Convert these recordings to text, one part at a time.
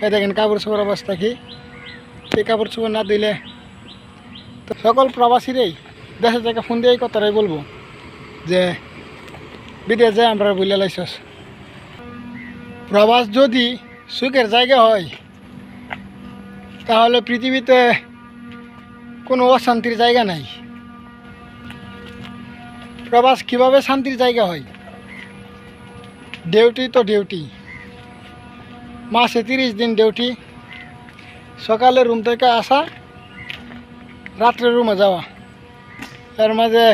এই দেখেন কাপড় চোপড় অবস্থা কি। সেই কাপড় চোপড় না দিলে তো সকল প্রবাসীরাই দেশের থেকে ফোন দিয়ে এই কথাটাই বলবো যে বিদেশ যায় আমরা বুঝলে লাইছস। প্রবাস যদি সুখের জায়গা হয় তাহলে পৃথিবীতে কোনো অশান্তির জায়গা নাই। প্রবাস কীভাবে শান্তির জায়গা হয়? ডিউটি তো ডিউটি, মাসে 30 দিন ডিউটি। সকালে রুম থেকে আসা, রাত্রে রুমে যাওয়া, এর মাঝে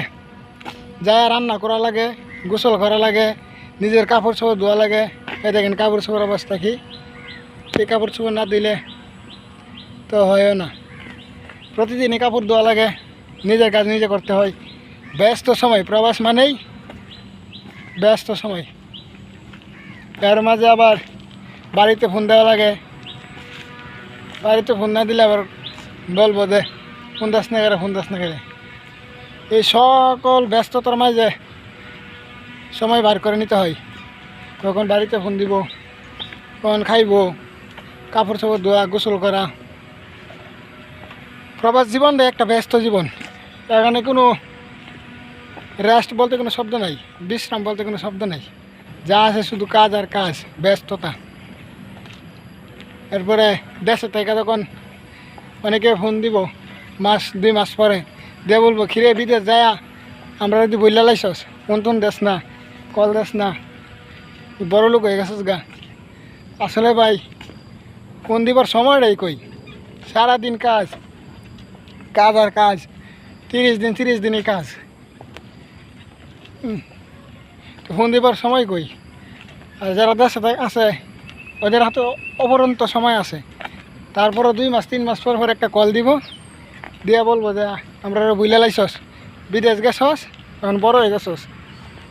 যা রান্না করা লাগে, গোসল করা লাগে, নিজের কাপড় চোপড় ধোয়া লাগে। এই দেখেন কাপড় চোপড় অবস্থা কি। সেই কাপড় চোপড় না দিলে তো হয়ও না। প্রতিদিনই কাপড় ধোয়া লাগে, নিজের কাজ নিজে করতে হয়। ব্যস্ত সময়, প্রবাস মানেই ব্যস্ত সময়। এর মাঝে আবার বাড়িতে ফোন দেওয়া লাগে। বাড়িতে ফোন না দিলে আবার বলবো যে ফোন দাস না করে, ফোন দাস না করে। এই সকল ব্যস্ততার মাঝে সময় বার করে নিতে হয়। কখন বাড়িতে ফোন দিব, কখন খাইব, কাপড় চোপড় ধোয়া, গোসল করা। প্রবাস জীবনটা একটা ব্যস্ত জীবন। এখানে কোনো রেস্ট বলতে কোনো শব্দ নাই, বিশ্রাম বলতে কোনো শব্দ নাই। যা আছে শুধু কাজ আর কাজ, ব্যস্ততা। এরপরে দেশে থেকে যখন অনেকে ফোন দিব মাস 2 মাস পরে, দিয়ে বলবো খিরে বিদেশ যায় আমরা যদি বললে লাইছস, কোন দেশ না, কল দেশ না, বড় লোক হয়ে গেছিস গা। আসলে ভাই ফোন দিবার সময়টাই কই, সারাদিন কাজ, কাজ আর কাজ। 30 দিনই কাজ। তো ফোন দিবার সময় কই? আর যারা দেশে আছে ওদের হাতে অপরন্ত সময় আছে। তারপরও 2 মাস 3 মাস পর একটা কল দিব, দিয়া বলবো যে আমরা বুঝলে লাইছস, বিদেশ গেছস, এখন বড় হয়ে গেছস,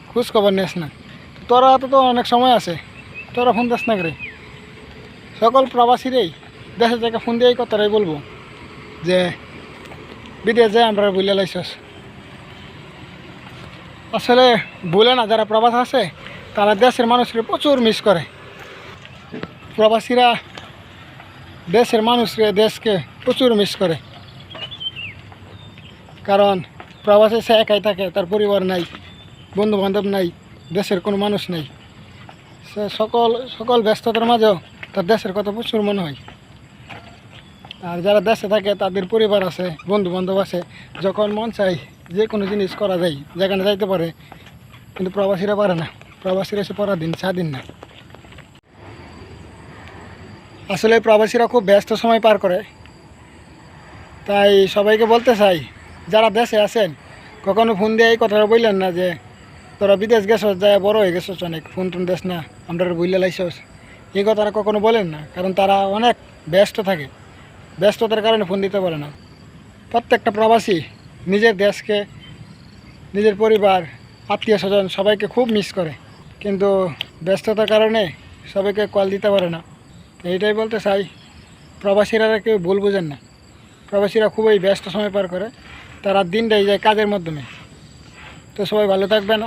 খোঁজ খবর নিস না। তোরা হাতে তো অনেক সময় আছে, তোরা ফোন দিস না করে। সকল প্রবাসীরাই দেশের থেকে ফোন দিয়ে এই কথাটাই বলবো যে বিদেশ যায় আমরা বুঝলে লাইছস। আসলে বলে না, যারা প্রবাস আছে তারা দেশের মানুষকে প্রচুর মিস করে। প্রবাসীরা দেশের মানুষকে, দেশকে প্রচুর মিস করে। কারণ প্রবাসে সে একাই থাকে, তার পরিবার নাই, বন্ধু বান্ধব নাই, দেশের কোনো মানুষ নেই। সে সকল ব্যস্ততার মাঝেও তার দেশের কথা প্রচুর মনে হয়। আর যারা দেশে থাকে তাদের পরিবার আছে, বন্ধু বান্ধব আছে, যখন মন চাই যে কোনো জিনিস করা যায়, যেখানে যাইতে পারে। কিন্তু প্রবাসীরা পারে না। প্রবাসীরা এসে পরাধীন, স্বাধীন না। আসলে প্রবাসীরা খুব ব্যস্ত সময় পার করে। তাই সবাইকে বলতে চাই, যারা দেশে আছেন কখনো ফোন দিয়ে এই কথাটা বললেন না যে তোরা বিদেশ গেছস, যায় বড় হয়ে গেছস, অনেক ফোন টোন দেশ না, আমরা বুঝলে লাইছস। এই কথাটা কখনো বলেন না, কারণ তারা অনেক ব্যস্ত থাকে, ব্যস্ততার কারণে ফোন দিতে পারে না। প্রত্যেকটা প্রবাসী নিজের দেশকে, নিজের পরিবার, আত্মীয় স্বজন সবাইকে খুব মিস করে, কিন্তু ব্যস্ততার কারণে সবাইকে কল দিতে পারে না। এইটাই বলতে চাই, প্রবাসীরা কেউ ভুল বোঝেন না। প্রবাসীরা খুবই ব্যস্ত সময় পার করে, তারা দিনটাই যায় কাজের মাধ্যমে। তো সবাই ভালো থাকবেন।